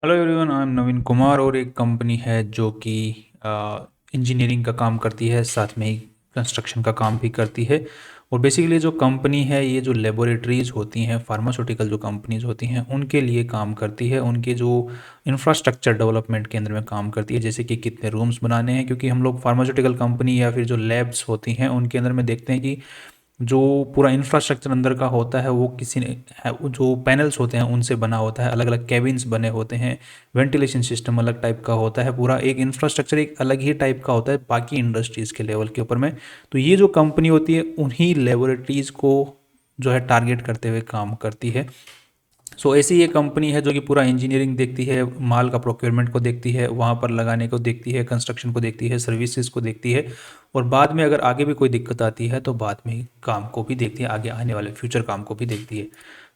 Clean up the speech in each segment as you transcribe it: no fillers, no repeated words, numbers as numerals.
Hello everyone, I am नवीन कुमार और एक company है जो कि इंजीनियरिंग का काम करती है, साथ में ही कंस्ट्रक्शन का काम भी करती है। और बेसिकली जो कंपनी है ये जो लेबोरेटरीज होती हैं, फार्मास्यूटिकल जो कंपनीज होती हैं उनके लिए काम करती है, उनके जो इंफ्रास्ट्रक्चर डेवलपमेंट के अंदर में काम करती है, जैसे कि कितने रूम्स बनाने हैं। क्योंकि हम लोग फार्मास्यूटिकल कंपनी या फिर जो लैब्स होती हैं उनके अंदर में देखते हैं कि जो पूरा इंफ्रास्ट्रक्चर अंदर का होता है वो किसी ने वो जो पैनल्स होते हैं उनसे बना होता है, अलग अलग कैबिन्स बने होते हैं, वेंटिलेशन सिस्टम अलग टाइप का होता है, पूरा एक इंफ्रास्ट्रक्चर एक अलग ही टाइप का होता है बाकी इंडस्ट्रीज़ के लेवल के ऊपर में। तो ये जो कंपनी होती है उन्हीं लेबोरेटरीज़ को जो है टारगेट करते हुए काम करती है। सो ऐसी ये कंपनी है जो कि पूरा इंजीनियरिंग देखती है, माल का प्रोक्योरमेंट को देखती है, वहाँ पर लगाने को देखती है, कंस्ट्रक्शन को देखती है, सर्विसेज को देखती है, और बाद में अगर आगे भी कोई दिक्कत आती है तो बाद में काम को भी देखती है, आगे आने वाले फ्यूचर काम को भी देखती है।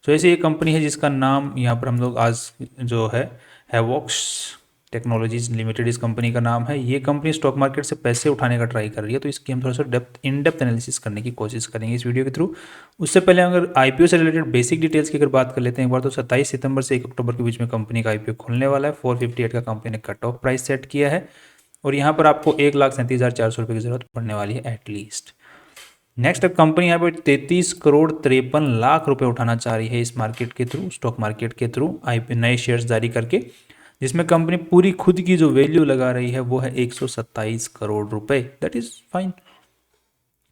सो ऐसी ये कंपनी है जिसका नाम यहाँ पर हम लोग आज जो है हैवॉक्स टेक्नोलॉजीज लिमिटेड इस कंपनी का नाम है। ये कंपनी स्टॉक मार्केट से पैसे उठाने का ट्राई कर रही है, तो इसकी हम थोड़ा सा इन डेप्थ एनालिसिस करने की कोशिश करेंगे इस वीडियो के थ्रू। उससे पहले अगर आईपीओ से रिलेटेड बेसिक डिटेल्स की अगर बात कर लेते हैं एक बार, तो 27 सितंबर से 1 अक्टूबर के बीच में कंपनी का आईपीओ खुलने वाला है। 458 का कंपनी ने कट ऑफ प्राइस सेट किया है, और यहाँ पर आपको 1,37,400 रुपये की जरूरत पड़ने वाली है एटलीस्ट। नेक्स्ट अब कंपनी यहाँ पर 33,53,00,000 रुपए उठाना चाह रही है इस मार्केट के थ्रू, स्टॉक मार्केट के थ्रू आईपीओ नए शेयर्स जारी करके, जिसमें कंपनी पूरी खुद की जो वैल्यू लगा रही है वो है 127 करोड़ रुपए। दैट इज़ फाइन,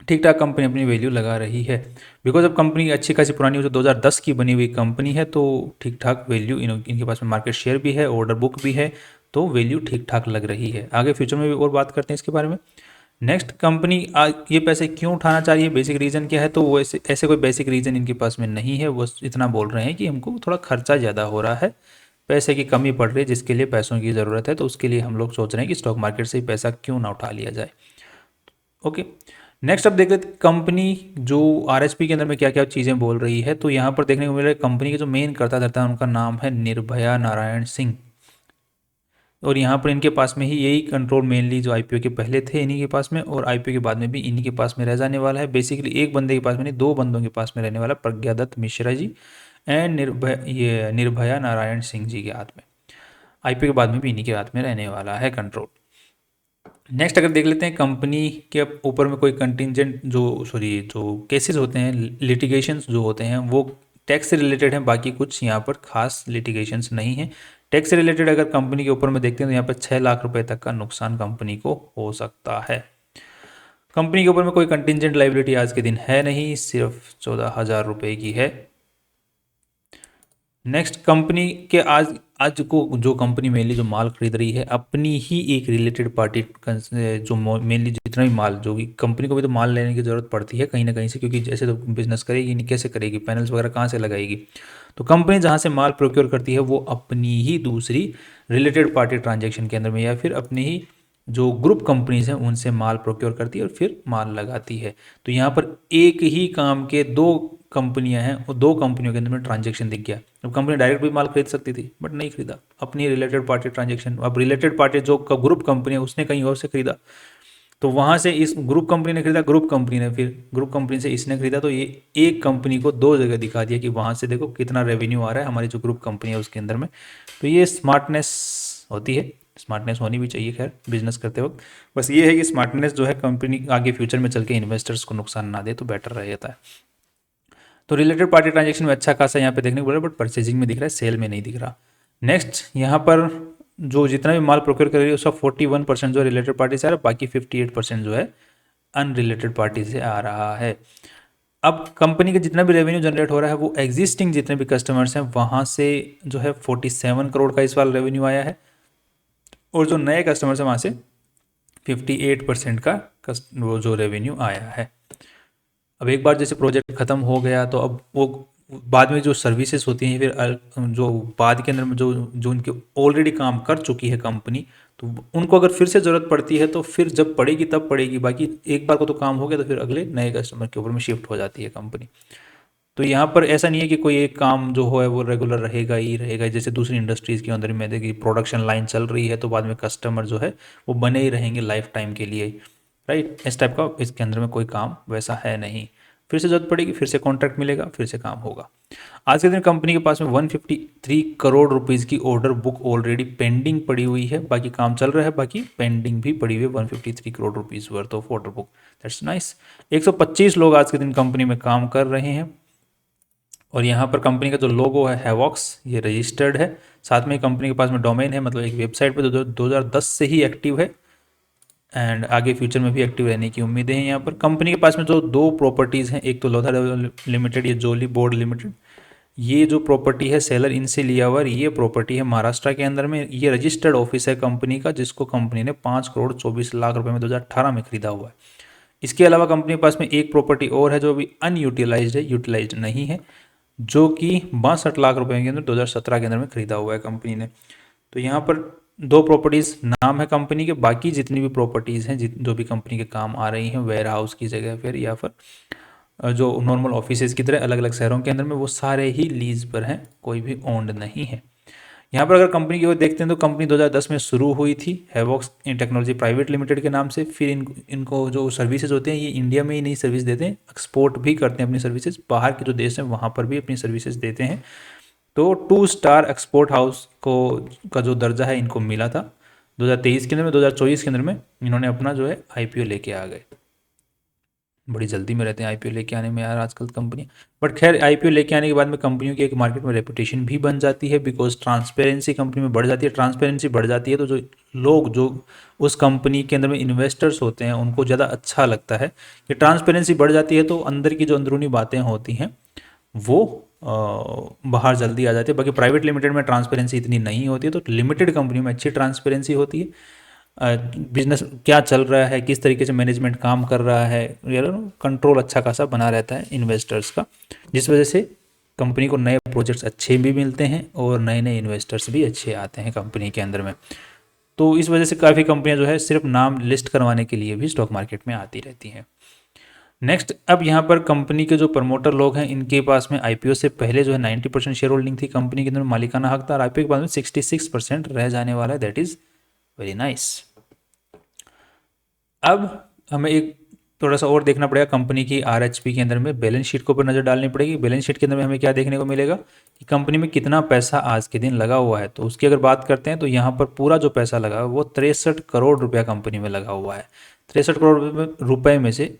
ठीक ठाक कंपनी अपनी वैल्यू लगा रही है। बिकॉज अब कंपनी अच्छी खासी पुरानी हो, जो 2010 की बनी हुई कंपनी है, तो ठीक ठाक वैल्यू इनके पास में मार्केट शेयर भी है, ऑर्डर बुक भी है, तो वैल्यू ठीक ठाक लग रही है। आगे फ्यूचर में भी और बात करते हैं इसके बारे में। नेक्स्ट कंपनी ये पैसे क्यों उठाना चाह रही है, बेसिक रीज़न क्या है, तो वो ऐसे कोई बेसिक रीज़न इनके पास में नहीं है। वो इतना बोल रहे हैं कि हमको थोड़ा खर्चा ज़्यादा हो रहा है, पैसे की कमी पड़ रही है, जिसके लिए पैसों की ज़रूरत है, तो उसके लिए हम लोग सोच रहे हैं कि स्टॉक मार्केट से ही पैसा क्यों ना उठा लिया जाए। ओके, नेक्स्ट अब देख लेते कंपनी जो आरएसपी के अंदर में क्या क्या चीज़ें बोल रही है। तो यहाँ पर देखने को मिल रहा है कंपनी के जो मेन करता धरता है उनका नाम है निर्भया नारायण सिंह, और यहाँ पर इनके पास में ही यही कंट्रोल मेनली जो आईपीओ के पहले थे इन्हीं के पास में, और आईपीओ के बाद में भी इन्हीं के पास में रह जाने वाला है। बेसिकली एक बंदे के पास में नहीं, दो बंदों के पास में रहने वाला, प्रज्ञादत्त मिश्रा जी एंड निर्भया नारायण सिंह जी के हाथ में। आईपीओ के बाद में भी इन्हीं के हाथ में रहने वाला है कंट्रोल। नेक्स्ट अगर देख लेते हैं कंपनी के ऊपर में कोई कंटिजेंट जो केसेस होते हैं, लिटिगेशंस जो होते हैं वो टैक्स से रिलेटेड हैं, बाकी कुछ यहाँ पर खास लिटिगेशंस नहीं है। टैक्स से रिलेटेड अगर कंपनी के ऊपर में देखते हैं तो यहाँ पर 6 लाख रुपए तक का नुकसान कंपनी को हो सकता है। कंपनी के ऊपर में कोई कंटिजेंट लाइबिलिटी आज के दिन है नहीं, सिर्फ 14,000 रुपये की है। नेक्स्ट कंपनी के आज आज को जो कंपनी मेनली जो माल खरीद रही है अपनी ही एक रिलेटेड पार्टी, जो मेनली जितना भी माल, जो कि कंपनी को भी तो माल लेने की ज़रूरत पड़ती है कहीं ना कहीं से, क्योंकि जैसे तो बिजनेस करेगी नहीं, कैसे करेगी, पैनल्स वगैरह कहाँ से लगाएगी। तो कंपनी जहाँ से माल प्रोक्योर करती है वो अपनी ही दूसरी रिलेटेड पार्टी ट्रांजेक्शन के अंदर में, या फिर अपनी ही जो ग्रुप कंपनीज हैं उनसे माल प्रोक्योर करती है और फिर माल लगाती है। तो यहाँ पर एक ही काम के दो कंपनियां हैं और दो कंपनियों के अंदर में ट्रांजेक्शन दिख गया। अब कंपनी डायरेक्ट भी माल खरीद सकती थी बट नहीं खरीदा, अपनी रिलेटेड पार्टी ट्रांजेक्शन। अब रिलेटेड पार्टी जो ग्रुप कंपनी है उसने कहीं और से खरीदा, तो वहाँ से इस ग्रुप कंपनी ने खरीदा, ग्रुप कंपनी ने फिर ग्रुप कंपनी से इसने खरीदा, तो ये एक कंपनी को दो जगह दिखा दिया कि वहाँ से देखो कितना रेवेन्यू आ रहा है हमारी जो ग्रुप कंपनी है उसके अंदर में। तो ये स्मार्टनेस होती है, स्मार्टनेस होनी भी चाहिए खैर बिजनेस करते वक्त। बस ये है कि स्मार्टनेस जो है कंपनी आगे फ्यूचर में चल के इन्वेस्टर्स को नुकसान ना दे, तो बेटर रहता है। तो रिलेटेड पार्टी ट्रांजेक्शन में अच्छा खासा यहाँ पे देखने को मिल रहा है, बट परचेजिंग में दिख रहा है, सेल में नहीं दिख रहा। नेक्स्ट यहाँ पर जो जितना भी माल प्रोक्योर कर रही है उसका 41% जो रिलेटेड पार्टी से आ रहा है, बाकी 58% जो है अनरिलेटेड पार्टी से आ रहा है। अब कंपनी का जितना भी रेवेन्यू जनरेट हो रहा है वो एग्जिस्टिंग जितने भी कस्टमर्स हैं वहाँ से जो है 47 करोड़ का इस बार रेवेन्यू आया है, और जो नए कस्टमर्स हैं वहाँ से 58% का वो जो रेवेन्यू आया है। अब एक बार जैसे प्रोजेक्ट ख़त्म हो गया तो अब वो बाद में जो सर्विसेज होती हैं, फिर जो बाद के अंदर में जो जो उनके ऑलरेडी काम कर चुकी है कंपनी, तो उनको अगर फिर से ज़रूरत पड़ती है तो फिर जब पड़ेगी तब पड़ेगी। बाकी एक बार को तो काम हो गया तो फिर अगले नए कस्टमर के ऊपर में शिफ्ट हो जाती है कंपनी। तो यहाँ पर ऐसा नहीं है कि कोई एक काम जो है वो रेगुलर रहेगा ही रहेगा, जैसे दूसरी इंडस्ट्रीज़ के अंदर में देखिए प्रोडक्शन लाइन चल रही है तो बाद में कस्टमर जो है वो बने ही रहेंगे लाइफ टाइम के लिए, राइट। इस टाइप का इसके अंदर में कोई काम वैसा है नहीं, फिर से जरूरत पड़ेगी फिर से कॉन्ट्रैक्ट मिलेगा फिर से काम होगा। आज के दिन कंपनी के पास में 153 करोड़ रुपीस की ऑर्डर बुक ऑलरेडी पेंडिंग पड़ी हुई है, बाकी काम चल रहा है, बाकी पेंडिंग भी पड़ी हुई है 153 crore rupees worth of order book. That's nice. 125 लोग आज के दिन कंपनी में काम कर रहे हैं और यहाँ पर कंपनी का जो लोगो है हैवॉक्स, ये रजिस्टर्ड है। साथ में कंपनी के पास में डोमेन है, मतलब एक वेबसाइट पे 2010 से ही एक्टिव है एंड आगे फ्यूचर में भी एक्टिव रहने की उम्मीदें हैं। यहाँ पर कंपनी के पास में जो दो प्रॉपर्टीज़ हैं, एक तो लोधा लिमिटेड, ये जोली बोर्ड लिमिटेड, ये जो प्रॉपर्टी है सेलर इनसे लिया हुआ, ये प्रॉपर्टी है महाराष्ट्र के अंदर में। ये रजिस्टर्ड ऑफिस है कंपनी का, जिसको कंपनी ने 5 करोड़ 24 लाख रुपए में 2018 में खरीदा हुआ है। इसके अलावा कंपनी के पास में एक प्रॉपर्टी और है जो अभी अनयूटिलाइज्ड है, यूटिलाइज्ड नहीं है, जो कि 62 लाख रुपए के अंदर 2017 के अंदर में खरीदा हुआ है कंपनी ने। तो यहाँ पर दो प्रॉपर्टीज़ नाम है कंपनी के, बाकी जितनी भी प्रॉपर्टीज़ हैं जो भी कंपनी के काम आ रही हैं वेयर हाउस की जगह फिर या फिर जो नॉर्मल ऑफिसेज की तरह अलग अलग शहरों के अंदर में, वो सारे ही लीज पर हैं, कोई भी ओन्ड नहीं है। यहाँ पर अगर कंपनी की ओर देखते हैं तो कंपनी 2010 में शुरू हुई थी हैवॉक्स टेक्नोलॉजी प्राइवेट लिमिटेड के नाम से। फिर इनको जो सर्विसेज होते हैं ये इंडिया में ही नहीं सर्विस देते हैं, एक्सपोर्ट भी करते हैं अपनी सर्विसेज, बाहर के जो देश हैं वहाँ पर भी अपनी सर्विसेज देते हैं। तो 2 स्टार एक्सपोर्ट हाउस को का जो दर्जा है इनको मिला था 2023 के अंदर में। 2024 के अंदर में इन्होंने अपना जो है आईपीओ लेके आ गए। बड़ी जल्दी में रहते हैं आईपीओ लेके आने में यार आजकल कंपनी। बट खैर आईपीओ लेके आने के बाद में कंपनियों की एक मार्केट में रेपुटेशन भी बन जाती है, बिकॉज ट्रांसपेरेंसी कंपनी में बढ़ जाती है। ट्रांसपेरेंसी बढ़ जाती है तो जो लोग जो उस कंपनी के अंदर में इन्वेस्टर्स होते हैं उनको ज़्यादा अच्छा लगता है कि ट्रांसपेरेंसी बढ़ जाती है, तो अंदर की जो अंदरूनी बातें होती हैं वो बाहर जल्दी आ जाती है। बाकी प्राइवेट लिमिटेड में ट्रांसपेरेंसी इतनी नहीं होती है, तो लिमिटेड कंपनी में अच्छी ट्रांसपेरेंसी होती है। बिजनेस क्या चल रहा है, किस तरीके से मैनेजमेंट काम कर रहा है, कंट्रोल अच्छा खासा बना रहता है इन्वेस्टर्स का, जिस वजह से कंपनी को नए प्रोजेक्ट्स अच्छे भी मिलते हैं और नए नए इन्वेस्टर्स भी अच्छे आते हैं कंपनी के अंदर में। तो इस वजह से काफ़ी कंपनियां जो है सिर्फ नाम लिस्ट करवाने के लिए भी स्टॉक मार्केट में आती रहती हैं। नेक्स्ट, अब यहाँ पर कंपनी के जो प्रमोटर लोग हैं इनके पास में आईपीओ से पहले जो है 90% शेयर होल्डिंग थी कंपनी के अंदर, मालिकाना हक था। आईपीओ के बाद में 66% रह जाने वाला है। That is very nice. अब हमें एक थोड़ा सा और देखना पड़ेगा कंपनी की आरएचपी के अंदर में, बैलेंस शीट के ऊपर नज़र डालनी पड़ेगी। बैलेंस शीट के अंदर में हमें क्या देखने को मिलेगा कि कंपनी में कितना पैसा आज के दिन लगा हुआ है। तो उसकी अगर बात करते हैं तो यहाँ पर पूरा जो पैसा लगा है वो 63 करोड़ रुपया कंपनी में लगा हुआ है। 63 करोड़ रुपए में से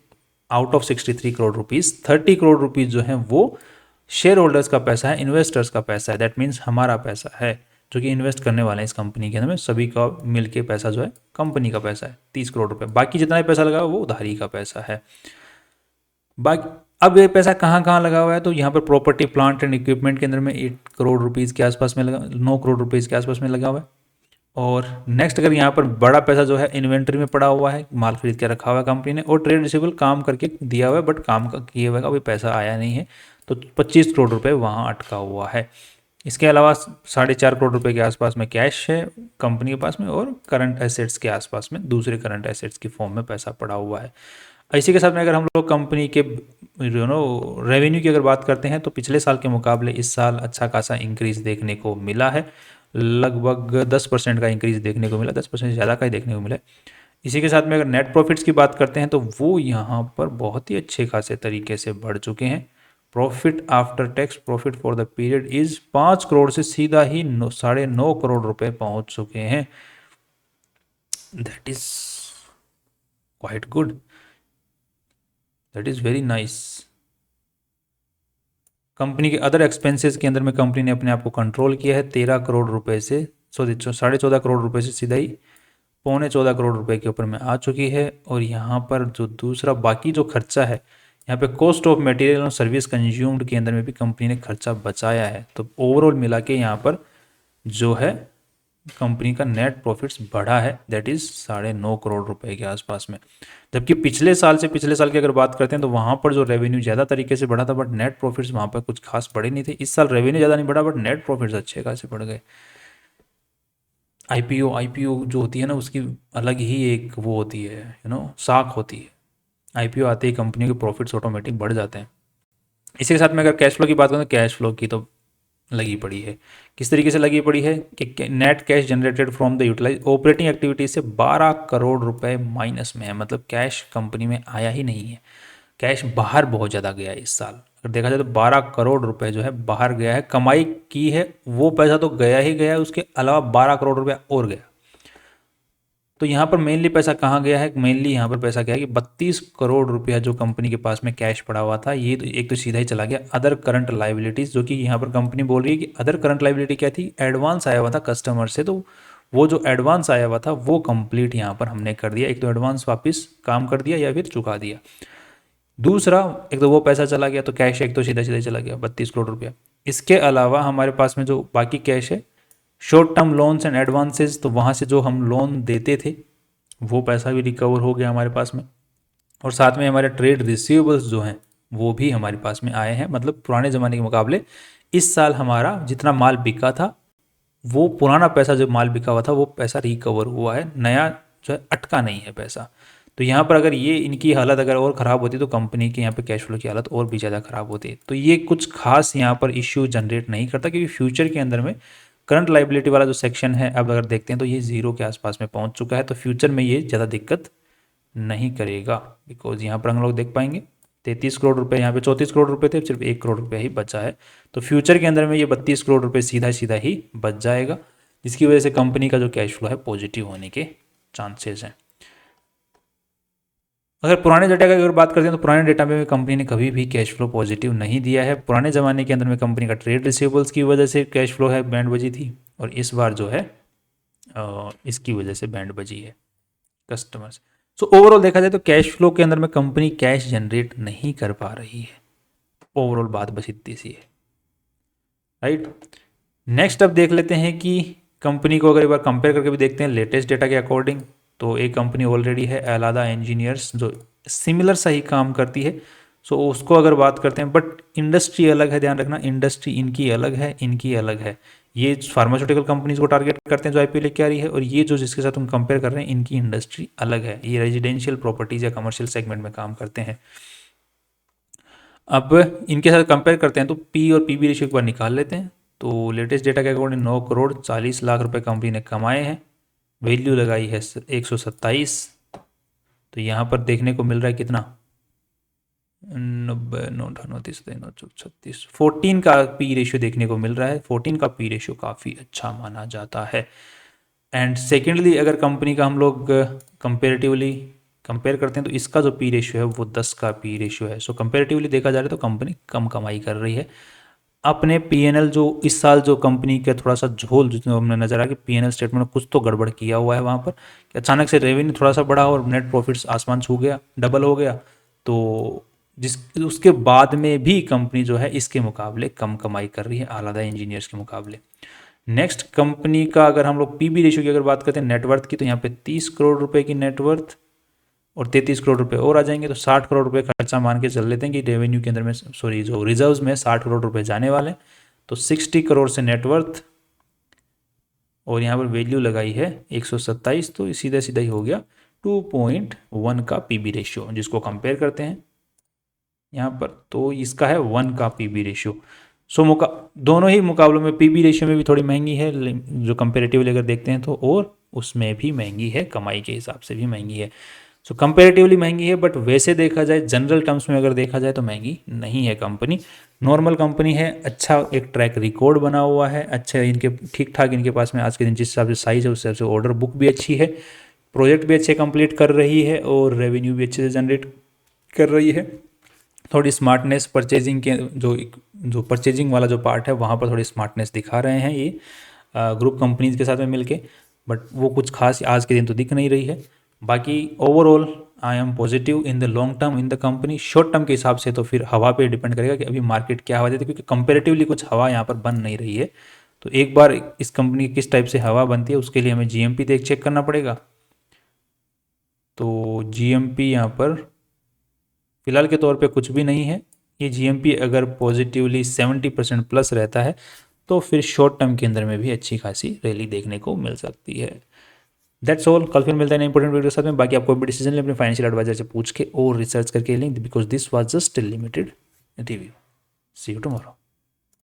out of 63 crore rupees 30 crore rupees जो है वो शेयर होल्डर्स का पैसा है, इन्वेस्टर्स का पैसा है। दैट मीन्स हमारा पैसा है जो कि इन्वेस्ट करने वाले हैं इस कंपनी के अंदर में, सभी का मिल के पैसा जो है कंपनी का पैसा है 30 करोड़ रुपए। बाकी जितना भी पैसा लगा वो उधारी का पैसा है। बाकी अब ये पैसा कहाँ कहाँ लगा हुआ है, तो यहाँ पर प्रॉपर्टी प्लांट एंड इक्विपमेंट के अंदर में 8 करोड़ रुपीज़ के आसपास में लगा, 9 करोड़ रुपीज़ के आसपास में लगा हुआ है। और नेक्स्ट अगर यहाँ पर बड़ा पैसा जो है इन्वेंट्री में पड़ा हुआ है, माल खरीद के रखा हुआ है कंपनी ने, और ट्रेड रिसीवेबल काम करके दिया हुआ है बट काम का किए हुए का कोई पैसा आया नहीं है, तो 25 करोड़ रुपए वहाँ अटका हुआ है। इसके अलावा 4.5 करोड़ रुपए के आसपास में कैश है कंपनी के पास में, और करंट एसेट्स के आसपास में दूसरे करंट एसेट्स की फॉर्म में पैसा पड़ा हुआ है। इसी के साथ में अगर हम लोग कंपनी के रेवेन्यू की अगर बात करते हैं तो पिछले साल के मुकाबले इस साल अच्छा खासा इंक्रीज देखने को मिला है, लगभग 10% का इंक्रीज देखने को मिला, 10% ज़्यादा का ही देखने को मिला। इसी के साथ में अगर नेट प्रॉफिट्स की बात करते हैं तो वो यहाँ पर बहुत ही अच्छे खासे तरीके से बढ़ चुके हैं। Profit after tax profit for the period is 5 crore से सीधा ही 9.5 करोड़ रुपए पहुंच चुके हैं। That is quite good, that is very nice. Company के अदर एक्सपेंसेस के अंदर में कंपनी ने अपने आप को कंट्रोल किया है। 13 करोड़ रुपए से 14.5 करोड़ रुपए से सीधा ही 14.25 करोड़ रुपए के ऊपर में आ चुकी है। और यहाँ पर जो दूसरा बाकी जो खर्चा है, यहाँ पे कॉस्ट ऑफ मटेरियल और सर्विस कंज्यूम्ड के अंदर में भी कंपनी ने खर्चा बचाया है। तो ओवरऑल मिला के यहाँ पर जो है कंपनी का नेट प्रॉफिट्स बढ़ा है, दैट इज़ 9.5 करोड़ रुपए के आसपास में। जबकि पिछले साल की अगर बात करते हैं तो वहाँ पर जो रेवेन्यू ज़्यादा तरीके से बढ़ा था बट नेट प्रॉफिट्स वहाँ पर कुछ खास बढ़े नहीं थे। इस साल रेवेन्यू ज़्यादा नहीं बढ़ा बट नेट प्रॉफिट्स अच्छे खासे बढ़ गए। आईपीओ जो होती है ना उसकी अलग ही एक वो होती है, साख होती है। आईपीओ आते ही कंपनी के प्रॉफिट्स ऑटोमेटिक बढ़ जाते हैं। इसी के साथ में अगर कैश फ्लो की बात करें तो कैश फ्लो की तो लगी पड़ी है। किस तरीके से लगी पड़ी है कि net cash generated from the utilize operating activities से 12 करोड़ रुपए माइनस में है, मतलब कैश कंपनी में आया ही नहीं है। कैश बाहर बहुत ज़्यादा गया है इस साल। अगर देखा जाए तो 12 करोड़ रुपए जो है बाहर गया है, कमाई की है वो पैसा तो गया ही गया है, उसके अलावा 12 करोड़ रुपया और गया। तो यहाँ पर मेनली पैसा कहाँ गया है, मेनली यहाँ पर पैसा क्या है कि 32 करोड़ रुपया जो कंपनी के पास में कैश पड़ा हुआ था, ये तो एक तो सीधा ही चला गया अदर करंट लाइबिलिटीज़, जो कि यहाँ पर कंपनी बोल रही है कि अदर करंट लाइबिलिटी क्या थी, एडवांस आया हुआ था कस्टमर से, तो वो जो एडवांस आया हुआ था वो कंप्लीट यहाँ पर हमने कर दिया, एक तो एडवांस वापस काम कर दिया या फिर चुका दिया। दूसरा, एक तो वो पैसा चला गया, तो कैश एक तो सीधा सीधा चला गया 32 करोड़ रुपया। इसके अलावा हमारे पास में जो बाकी कैश है, short term loans and advances, तो वहाँ से जो हम लोन देते थे वो पैसा भी रिकवर हो गया हमारे पास में। और साथ में हमारे ट्रेड रिसीवेबल्स जो हैं वो भी हमारे पास में आए हैं, मतलब पुराने ज़माने के मुकाबले इस साल हमारा जितना माल बिका था, वो पुराना पैसा जो माल बिका हुआ था वो पैसा रिकवर हुआ है, नया जो है अटका नहीं है पैसा। तो यहाँ पर अगर ये इनकी हालत अगर और ख़राब होती तो कंपनी के यहाँ पे कैश फ्लो की हालत और भी ज़्यादा ख़राब होती। तो ये कुछ खास यहाँ पर इश्यू जनरेट नहीं करता, क्योंकि फ्यूचर के अंदर में करंट लाइबिलिटी वाला जो सेक्शन है, अब अगर देखते हैं तो ये ज़ीरो के आसपास में पहुँच चुका है, तो फ्यूचर में ये ज़्यादा दिक्कत नहीं करेगा। बिकॉज यहाँ पर हम लोग देख पाएंगे 33 करोड़ रुपए, यहाँ पे 34 करोड़ रुपए थे, सिर्फ 1 करोड़ रुपया ही बचा है। तो फ्यूचर के अंदर में ये 32 करोड़ रुपए सीधा सीधा ही बच जाएगा, जिसकी वजह से कंपनी का जो कैश फ्लो है पॉजिटिव होने के चांसेस हैं। अगर पुराने डेटा की अगर बात करते हैं तो पुराने डेटा में कंपनी ने कभी भी कैश फ्लो पॉजिटिव नहीं दिया है। पुराने ज़माने के अंदर में कंपनी का ट्रेड रिसीवेबल्स की वजह से कैश फ्लो है बैंड बजी थी, और इस बार जो है इसकी वजह से बैंड बजी है कस्टमर्स। सो ओवरऑल देखा जाए तो कैश फ्लो के अंदर में कंपनी कैश जनरेट नहीं कर पा रही है, ओवरऑल बात बस इतनी सी है, राइट। नेक्स्ट अब देख लेते हैं कि कंपनी को अगर एक बार कंपेयर करके भी देखते हैं लेटेस्ट डेटा के अकॉर्डिंग, तो एक कंपनी ऑलरेडी है एलादा इंजीनियर्स, जो सिमिलर सा ही काम करती है। सो उसको अगर बात करते हैं, बट इंडस्ट्री अलग है, ध्यान रखना इंडस्ट्री इनकी अलग है, इनकी अलग है। ये फार्मास्यूटिकल कंपनीज को टारगेट करते हैं जो आईपीओ लेके आ रही है, और ये जो जिसके साथ हम कंपेयर कर रहे हैं इनकी इंडस्ट्री अलग है, ये रेजिडेंशियल प्रॉपर्टीज या कमर्शियल सेगमेंट में काम करते हैं। अब इनके साथ कंपेयर करते हैं तो पी और पीबी रेशियो एक बार निकाल लेते हैं। तो लेटेस्ट डेटा के अकॉर्डिंग 9 करोड़ 40 लाख रुपए कंपनी ने कमाए हैं, वैल्यू लगाई है 127। तो यहाँ पर देखने को मिल रहा है कितना, 90 9 38 9 36 14 का पी रेशियो देखने को मिल रहा है। 14 का पी रेशियो काफ़ी अच्छा माना जाता है। एंड सेकेंडली अगर कंपनी का हम लोग कंपेरेटिवली कंपेयर करते हैं तो इसका जो पी रेशियो है वो 10 का पी रेशियो है। सो कंपेरेटिवली देखा जा रहा है तो कंपनी कम कमाई कर रही है। अपने पीएनएल जो इस साल जो कंपनी का थोड़ा सा झोल जिसमें हमने नजर आया कि पीएनएल स्टेटमेंट में कुछ तो गड़बड़ किया हुआ है वहाँ पर, कि अचानक से रेवेन्यू थोड़ा सा बढ़ा और नेट प्रॉफिट्स आसमान छू गया, डबल हो गया। तो जिस उसके बाद में भी कंपनी जो है इसके मुकाबले कम कमाई कर रही है आलादा इंजीनियर्स के मुकाबले। नेक्स्ट कंपनी का अगर हम लोग पीबी रेशियो की अगर बात करते हैं नेटवर्थ की, तो यहाँ पे 30 करोड़ रुपए की नेटवर्थ और 33 करोड़ रुपए और आ जाएंगे, तो 60 करोड़ रुपए खर्चा मान के चल लेते हैं कि रेवेन्यू के अंदर में, सॉरी जो रिजर्व्स में 60 करोड़ रुपए जाने वाले, तो 60 करोड़ से नेटवर्थ और यहाँ पर वैल्यू लगाई है 127, तो सीधा सीधा ही हो गया 2.1 का पीबी रेशियो, जिसको कंपेयर करते हैं यहाँ पर तो इसका है 1 का पीबी रेशियो। सो दोनों ही मुकाबलों में पीबी रेशियो में भी थोड़ी महंगी है, जो कंपेरेटिवली अगर देखते हैं तो, और उसमें भी महंगी है, कमाई के हिसाब से भी महंगी है। सो कंपेरेटिवली महंगी है, बट वैसे देखा जाए जनरल टर्म्स में अगर देखा जाए तो महंगी नहीं है कंपनी, नॉर्मल कंपनी है। अच्छा एक ट्रैक रिकॉर्ड बना हुआ है, अच्छा इनके ठीक ठाक इनके पास में आज के दिन जिस हिसाब से साइज है उस हिसाब से ऑर्डर बुक भी अच्छी है, प्रोजेक्ट भी अच्छे कंप्लीट कर रही है और रेवेन्यू भी अच्छे से जनरेट कर रही है। थोड़ी स्मार्टनेस परचेजिंग के जो परचेजिंग वाला जो पार्ट है वहाँ पर थोड़ी स्मार्टनेस दिखा रहे हैं ये ग्रुप कंपनीज के साथ में मिलके, बट वो कुछ खास आज के दिन तो दिख नहीं रही है। बाकी overall I am positive in the long term in the company. Short term के हिसाब से तो फिर हवा पे डिपेंड करेगा कि अभी मार्केट क्या हवा देती है, क्योंकि कंपेरेटिवली कुछ हवा यहाँ पर बन नहीं रही है। तो एक बार इस कंपनी की किस टाइप से हवा बनती है उसके लिए हमें जीएमपी देख चेक करना पड़ेगा। तो जीएमपी यहाँ पर फिलहाल के तौर पे कुछ भी नहीं है। ये जीएमपी अगर पॉजिटिवली 70% प्लस रहता है तो फिर शॉर्ट टर्म के अंदर में भी अच्छी खासी रैली देखने को मिल सकती है। That's all. कल फिर मिलता है इंपॉर्टेंट वीडियो के साथ में। बाकी आपको भी डिसीजन ले अपने फाइनेंशियल एडवाइजर से पूछ के और रिसर्च करके लें, because this was just limited review. See you tomorrow.